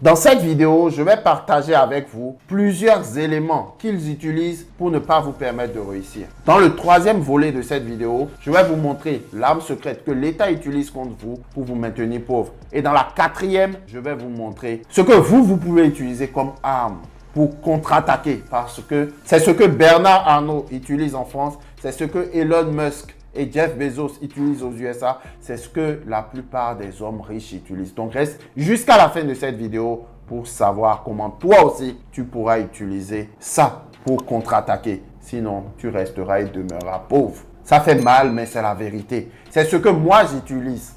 Dans cette vidéo, je vais partager avec vous plusieurs éléments qu'ils utilisent pour ne pas vous permettre de réussir. Dans le troisième volet de cette vidéo, je vais vous montrer l'arme secrète que l'État utilise contre vous pour vous maintenir pauvre. Et dans la quatrième, je vais vous montrer ce que vous pouvez utiliser comme arme pour contre-attaquer, parce que c'est ce que Bernard Arnault utilise en France, c'est ce que Elon Musk et Jeff Bezos utilisent aux USA, c'est ce que la plupart des hommes riches utilisent. Donc reste jusqu'à la fin de cette vidéo pour savoir comment toi aussi tu pourras utiliser ça pour contre-attaquer. Sinon, tu resteras et demeureras pauvre. Ça fait mal, mais c'est la vérité. C'est ce que moi j'utilise.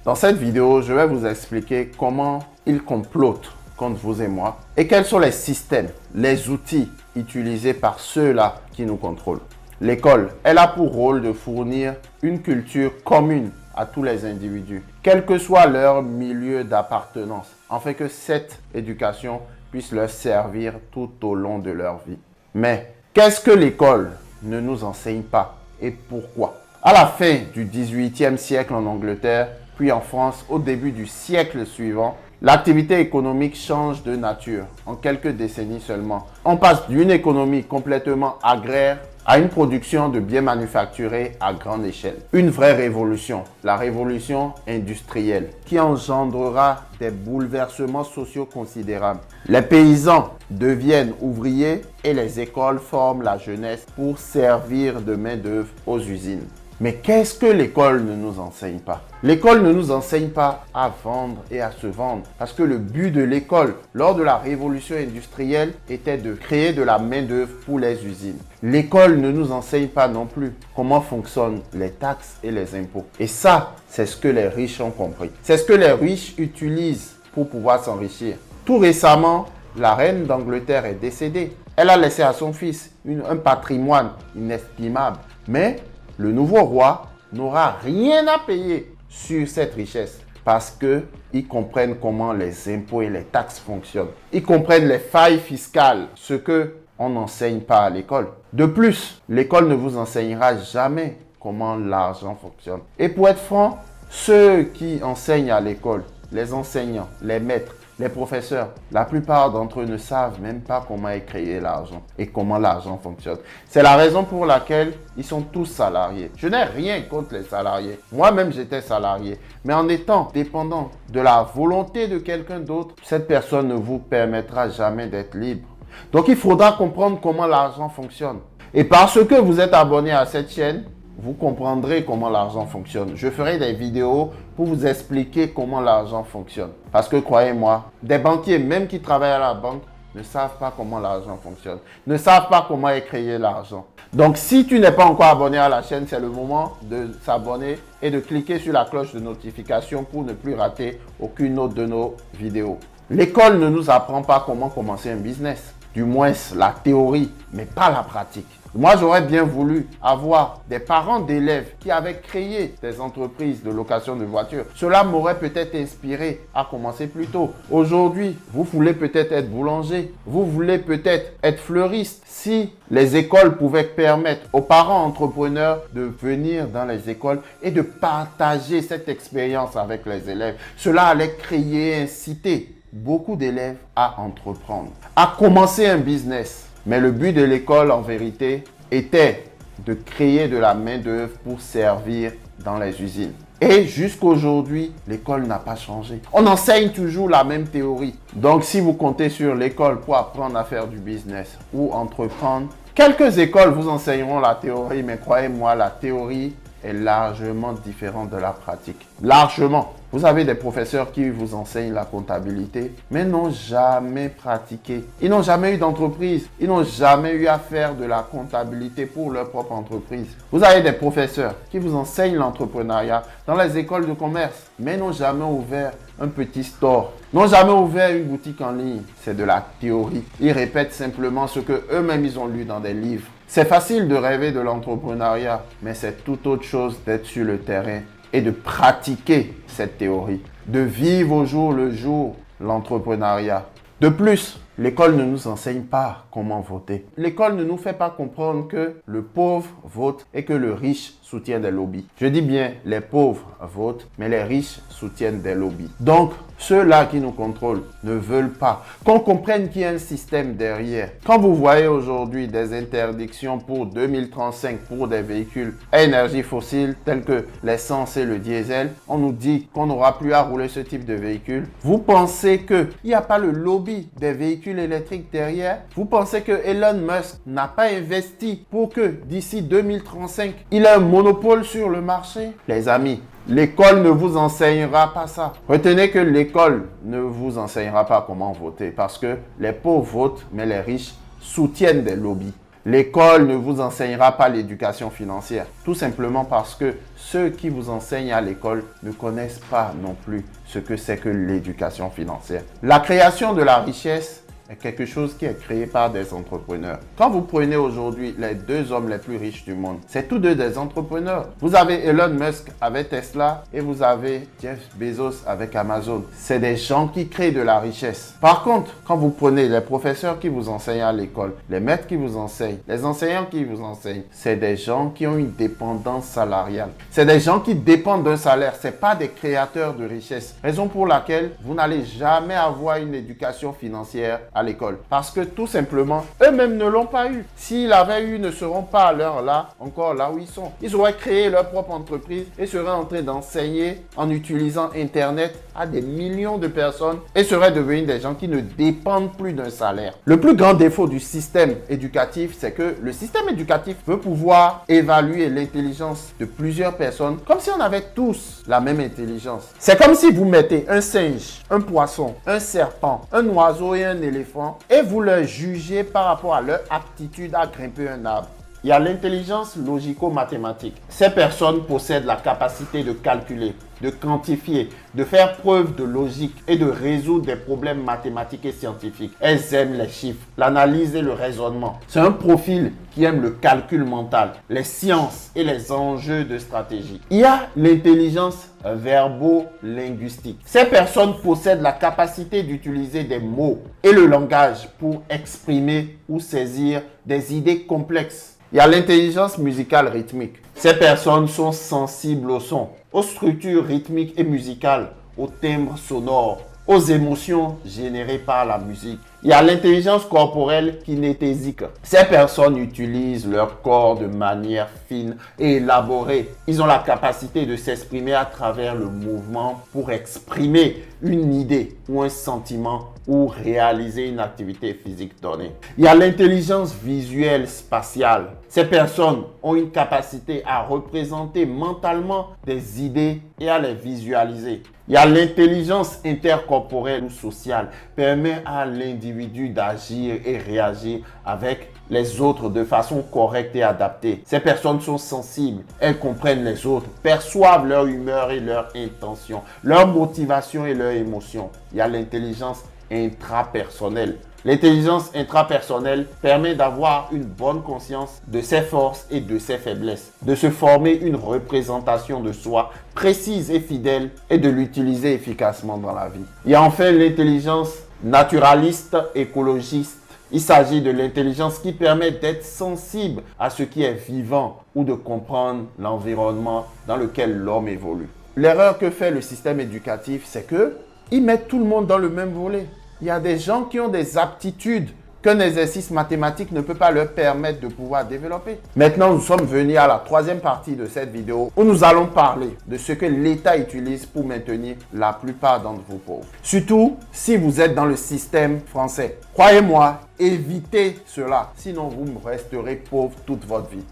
Dans cette vidéo, je vais vous expliquer comment ils complotent contre vous et moi et quels sont les systèmes, les outils utilisés par ceux-là qui nous contrôlent. L'école, elle a pour rôle de fournir une culture commune à tous les individus, quel que soit leur milieu d'appartenance, afin que cette éducation puisse leur servir tout au long de leur vie. Mais qu'est-ce que l'école ne nous enseigne pas et pourquoi? À la fin du XVIIIe siècle en Angleterre, puis en France, au début du siècle suivant, l'activité économique change de nature en quelques décennies seulement. On passe d'une économie complètement agraire à une production de biens manufacturés à grande échelle. Une vraie révolution, la révolution industrielle, qui engendrera des bouleversements sociaux considérables. Les paysans deviennent ouvriers et les écoles forment la jeunesse pour servir de main-d'œuvre aux usines. Mais qu'est-ce que l'école ne nous enseigne pas? L'école ne nous enseigne pas à vendre et à se vendre. Parce que le but de l'école, lors de la révolution industrielle, était de créer de la main-d'œuvre pour les usines. L'école ne nous enseigne pas non plus comment fonctionnent les taxes et les impôts. Et ça, c'est ce que les riches ont compris. C'est ce que les riches utilisent pour pouvoir s'enrichir. Tout récemment, la reine d'Angleterre est décédée. Elle a laissé à son fils un patrimoine inestimable. Mais le nouveau roi n'aura rien à payer sur cette richesse parce qu'ils comprennent comment les impôts et les taxes fonctionnent. Ils comprennent les failles fiscales, ce qu'on n'enseigne pas à l'école. De plus, l'école ne vous enseignera jamais comment l'argent fonctionne. Et pour être franc, ceux qui enseignent à l'école, les enseignants, les maîtres, les professeurs, la plupart d'entre eux ne savent même pas comment est créé l'argent et comment l'argent fonctionne. C'est la raison pour laquelle ils sont tous salariés. Je n'ai rien contre les salariés. Moi-même, j'étais salarié. Mais en étant dépendant de la volonté de quelqu'un d'autre, cette personne ne vous permettra jamais d'être libre. Donc, il faudra comprendre comment l'argent fonctionne. Et parce que vous êtes abonné à cette chaîne, vous comprendrez comment l'argent fonctionne. Je ferai des vidéos pour vous expliquer comment l'argent fonctionne. Parce que croyez-moi, des banquiers, même qui travaillent à la banque, ne savent pas comment l'argent fonctionne. Ne savent pas comment est créé l'argent. Donc, si tu n'es pas encore abonné à la chaîne, c'est le moment de s'abonner et de cliquer sur la cloche de notification pour ne plus rater aucune autre de nos vidéos. L'école ne nous apprend pas comment commencer un business. Du moins, la théorie, mais pas la pratique. Moi, j'aurais bien voulu avoir des parents d'élèves qui avaient créé des entreprises de location de voitures. Cela m'aurait peut-être inspiré à commencer plus tôt. Aujourd'hui, vous voulez peut-être être boulanger. Vous voulez peut-être être fleuriste. Si les écoles pouvaient permettre aux parents entrepreneurs de venir dans les écoles et de partager cette expérience avec les élèves, cela allait créer, inciter beaucoup d'élèves à entreprendre, à commencer un business. Mais le but de l'école, en vérité, était de créer de la main-d'œuvre pour servir dans les usines. Et jusqu'aujourd'hui, l'école n'a pas changé. On enseigne toujours la même théorie. Donc, si vous comptez sur l'école pour apprendre à faire du business ou entreprendre, quelques écoles vous enseigneront la théorie, mais croyez-moi, la théorie est largement différente de la pratique. Largement. Vous avez des professeurs qui vous enseignent la comptabilité, mais n'ont jamais pratiqué. Ils n'ont jamais eu d'entreprise. Ils n'ont jamais eu à faire de la comptabilité pour leur propre entreprise. Vous avez des professeurs qui vous enseignent l'entrepreneuriat dans les écoles de commerce, mais n'ont jamais ouvert un petit store, n'ont jamais ouvert une boutique en ligne. C'est de la théorie. Ils répètent simplement ce que eux-mêmes ils ont lu dans des livres. C'est facile de rêver de l'entrepreneuriat, mais c'est tout autre chose d'être sur le terrain et de pratiquer cette théorie, de vivre au jour le jour l'entrepreneuriat. De plus, L'école ne nous enseigne pas comment voter. L'école ne nous fait pas comprendre que le pauvre vote et que le riche soutient des lobbies. Je dis bien, les pauvres votent, mais les riches soutiennent des lobbies. Donc, ceux-là qui nous contrôlent ne veulent pas qu'on comprenne qu'il y a un système derrière. Quand vous voyez aujourd'hui des interdictions pour 2035 pour des véhicules à énergie fossile tels que l'essence et le diesel, on nous dit qu'on n'aura plus à rouler ce type de véhicule. Vous pensez qu'il n'y a pas le lobby des véhicules électriques derrière? Vous pensez que Elon Musk n'a pas investi pour que d'ici 2035, il ait un monopole sur le marché? Les amis, l'école ne vous enseignera pas ça. Retenez que l'école ne vous enseignera pas comment voter parce que les pauvres votent, mais les riches soutiennent des lobbies. L'école ne vous enseignera pas l'éducation financière, tout simplement parce que ceux qui vous enseignent à l'école ne connaissent pas non plus ce que c'est que l'éducation financière. La création de la richesse est quelque chose qui est créé par des entrepreneurs. Quand vous prenez aujourd'hui les deux hommes les plus riches du monde, c'est tous deux des entrepreneurs. Vous avez Elon Musk avec Tesla et vous avez Jeff Bezos avec Amazon. C'est des gens qui créent de la richesse. Par contre, quand vous prenez les professeurs qui vous enseignent à l'école, les maîtres qui vous enseignent, les enseignants qui vous enseignent, c'est des gens qui ont une dépendance salariale. C'est des gens qui dépendent d'un salaire. C'est pas des créateurs de richesse. Raison pour laquelle vous n'allez jamais avoir une éducation financière à l'école. Parce que tout simplement, eux-mêmes ne l'ont pas eu. S'ils l'avaient eu, ils ne seront pas à l'heure là, encore là où ils sont. Ils auraient créé leur propre entreprise et seraient en train d'enseigner en utilisant Internet à des millions de personnes et seraient devenus des gens qui ne dépendent plus d'un salaire. Le plus grand défaut du système éducatif, c'est que le système éducatif veut pouvoir évaluer l'intelligence de plusieurs personnes comme si on avait tous la même intelligence. C'est comme si vous mettez un singe, un poisson, un serpent, un oiseau et un éléphant et vous leur jugez par rapport à leur aptitude à grimper un arbre. Il y a l'intelligence logico-mathématique. Ces personnes possèdent la capacité de calculer, de quantifier, de faire preuve de logique et de résoudre des problèmes mathématiques et scientifiques. Elles aiment les chiffres, l'analyse et le raisonnement. C'est un profil qui aime le calcul mental, les sciences et les enjeux de stratégie. Il y a l'intelligence verbo-linguistique. Ces personnes possèdent la capacité d'utiliser des mots et le langage pour exprimer ou saisir des idées complexes. Il y a l'intelligence musicale rythmique. Ces personnes sont sensibles au son, aux structures rythmiques et musicales, aux timbres sonores, aux émotions générées par la musique. Il y a l'intelligence corporelle kinesthésique. Ces personnes utilisent leur corps de manière fine et élaborée. Ils ont la capacité de s'exprimer à travers le mouvement pour exprimer une idée ou un sentiment ou réaliser une activité physique donnée. Il y a l'intelligence visuelle spatiale. Ces personnes ont une capacité à représenter mentalement des idées et à les visualiser. Il y a l'intelligence intercorporelle ou sociale, permet à l'individu d'agir et réagir avec les autres de façon correcte et adaptée. Ces personnes sont sensibles, elles comprennent les autres, perçoivent leur humeur et leur intention, leur motivation et leurs émotions. Il y a l'intelligence intrapersonnelle. L'intelligence intrapersonnelle permet d'avoir une bonne conscience de ses forces et de ses faiblesses, de se former une représentation de soi précise et fidèle et de l'utiliser efficacement dans la vie. Il y a enfin l'intelligence naturaliste écologiste. Il s'agit de l'intelligence qui permet d'être sensible à ce qui est vivant ou de comprendre l'environnement dans lequel l'homme évolue. L'erreur que fait le système éducatif, c'est qu'il met tout le monde dans le même volet. Il y a des gens qui ont des aptitudes qu'un exercice mathématique ne peut pas leur permettre de pouvoir développer. Maintenant, nous sommes venus à la troisième partie de cette vidéo où nous allons parler de ce que l'État utilise pour maintenir la plupart d'entre vous pauvres. Surtout si vous êtes dans le système français. Croyez-moi, évitez cela, sinon vous resterez pauvre toute votre vie.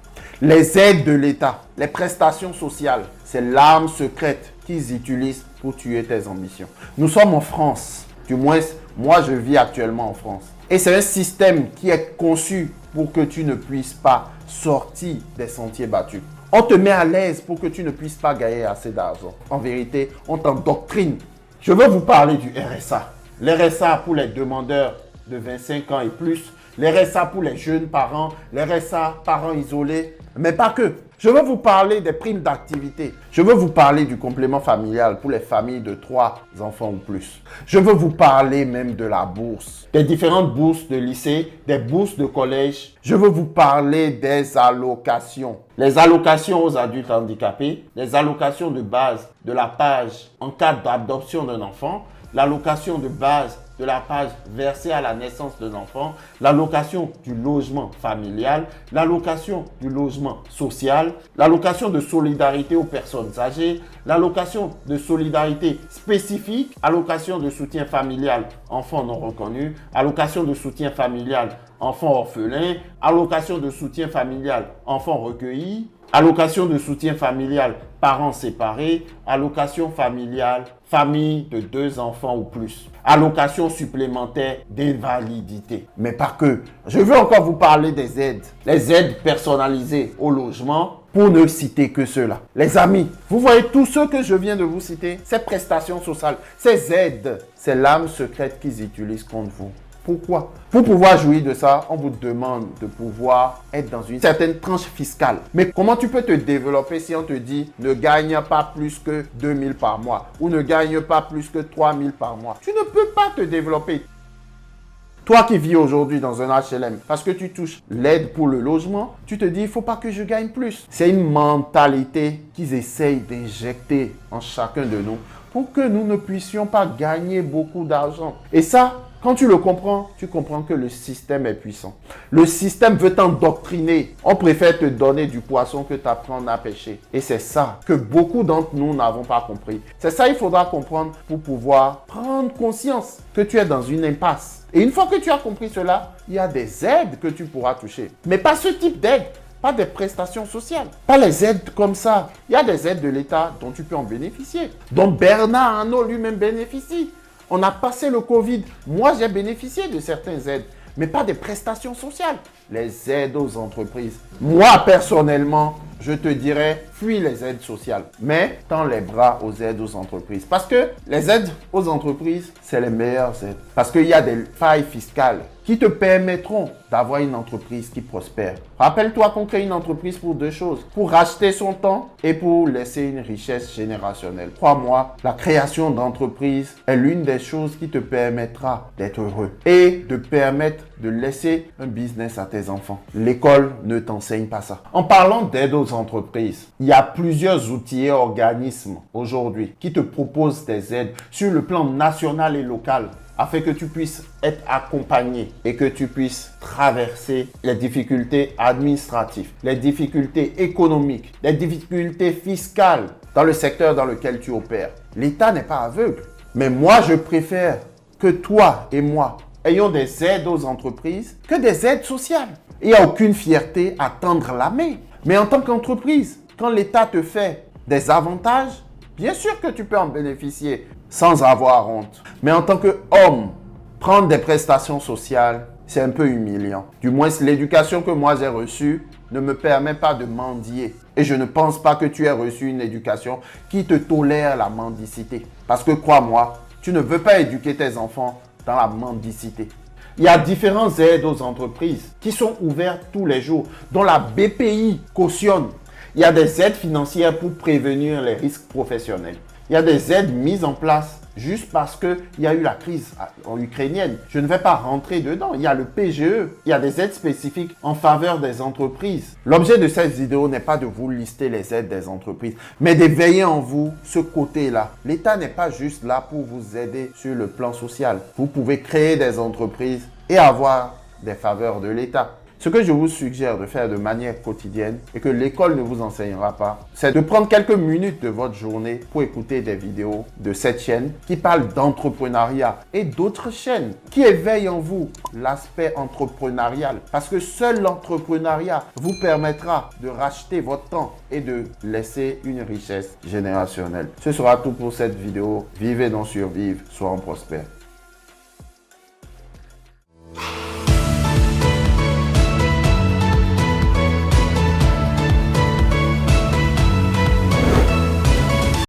Les aides de l'État, les prestations sociales, c'est l'arme secrète qu'ils utilisent pour tuer tes ambitions. Nous sommes en France. Du moins, moi, je vis actuellement en France. Et c'est un système qui est conçu pour que tu ne puisses pas sortir des sentiers battus. On te met à l'aise pour que tu ne puisses pas gagner assez d'argent. En vérité, on t'endoctrine. Je veux vous parler du RSA. L'RSA pour les demandeurs de 25 ans et plus, les RSA pour les jeunes parents, les RSA parents isolés, mais pas que. Je veux vous parler des primes d'activité. Je veux vous parler du complément familial pour les familles de 3 enfants ou plus. Je veux vous parler même de la bourse, des différentes bourses de lycée, des bourses de collège. Je veux vous parler des allocations. Les allocations aux adultes handicapés, les allocations de base de la PAJE en cas d'adoption d'un enfant, l'allocation de base de la PAJE versée à la naissance de l'enfant, l'allocation du logement familial, l'allocation du logement social, l'allocation de solidarité aux personnes âgées, l'allocation de solidarité spécifique, allocation de soutien familial enfants non reconnus, allocation de soutien familial enfants orphelins, allocation de soutien familial enfants recueillis, allocation de soutien familial parents séparés, allocation familiale famille de 2 enfants ou plus, allocation supplémentaire d'invalidité. Mais pas que. Je veux encore vous parler des aides. Les aides personnalisées au logement, pour ne citer que cela. Les amis, vous voyez tous ceux que je viens de vous citer, ces prestations sociales, ces aides, c'est l'âme secrète qu'ils utilisent contre vous. Pourquoi? Pour pouvoir jouir de ça, on vous demande de pouvoir être dans une certaine tranche fiscale. Mais comment tu peux te développer si on te dit ne gagne pas plus que 2 000 par mois ou ne gagne pas plus que 3 000 par mois? Tu ne peux pas te développer. Toi qui vis aujourd'hui dans un HLM, parce que tu touches l'aide pour le logement, tu te dis, il ne faut pas que je gagne plus. C'est une mentalité qu'ils essayent d'injecter en chacun de nous pour que nous ne puissions pas gagner beaucoup d'argent. Et ça, quand tu le comprends, tu comprends que le système est puissant. Le système veut t'endoctriner. On préfère te donner du poisson que t'apprendre à pêcher. Et c'est ça que beaucoup d'entre nous n'avons pas compris. C'est ça qu'il faudra comprendre pour pouvoir prendre conscience que tu es dans une impasse. Et une fois que tu as compris cela, il y a des aides que tu pourras toucher. Mais pas ce type d'aide. Pas des prestations sociales. Pas les aides comme ça. Il y a des aides de l'État dont tu peux en bénéficier. Dont Bernard Arnault lui-même bénéficie. On a passé le Covid. Moi, j'ai bénéficié de certaines aides, mais pas des prestations sociales. Les aides aux entreprises. Moi, personnellement, je te dirais, fuis les aides sociales, mais tends les bras aux aides aux entreprises. Parce que les aides aux entreprises, c'est les meilleures aides. Parce qu'il y a des failles fiscales qui te permettront d'avoir une entreprise qui prospère. Rappelle-toi qu'on crée une entreprise pour 2 choses. Pour racheter son temps et pour laisser une richesse générationnelle. Crois-moi, la création d'entreprise est l'une des choses qui te permettra d'être heureux et de permettre de laisser un business à tes enfants. L'école ne t'enseigne pas ça. En parlant d'aide aux entreprises, il y a plusieurs outils et organismes aujourd'hui qui te proposent des aides sur le plan national et local afin que tu puisses être accompagné et que tu puisses traverser les difficultés administratives, les difficultés économiques, les difficultés fiscales dans le secteur dans lequel tu opères. L'État n'est pas aveugle, mais moi je préfère que toi et moi ayons des aides aux entreprises que des aides sociales. Il n'y a aucune fierté à tendre la main. Mais en tant qu'entreprise, quand l'État te fait des avantages, bien sûr que tu peux en bénéficier sans avoir honte. Mais en tant qu'homme, prendre des prestations sociales, c'est un peu humiliant. Du moins, l'éducation que moi j'ai reçue ne me permet pas de mendier. Et je ne pense pas que tu aies reçu une éducation qui te tolère la mendicité. Parce que crois-moi, tu ne veux pas éduquer tes enfants dans la mendicité. Il y a différentes aides aux entreprises qui sont ouvertes tous les jours, dont la BPI cautionne. Il y a des aides financières pour prévenir les risques professionnels. Il y a des aides mises en place juste parce qu'il y a eu la crise ukrainienne. Je ne vais pas rentrer dedans. Il y a le PGE. Il y a des aides spécifiques en faveur des entreprises. L'objet de cette vidéo n'est pas de vous lister les aides des entreprises, mais d'éveiller en vous ce côté-là. L'État n'est pas juste là pour vous aider sur le plan social. Vous pouvez créer des entreprises et avoir des faveurs de l'État. Ce que je vous suggère de faire de manière quotidienne et que l'école ne vous enseignera pas, c'est de prendre quelques minutes de votre journée pour écouter des vidéos de cette chaîne qui parlent d'entrepreneuriat et d'autres chaînes qui éveillent en vous l'aspect entrepreneurial. Parce que seul l'entrepreneuriat vous permettra de racheter votre temps et de laisser une richesse générationnelle. Ce sera tout pour cette vidéo. Vivez donc survivre, soyons prospères.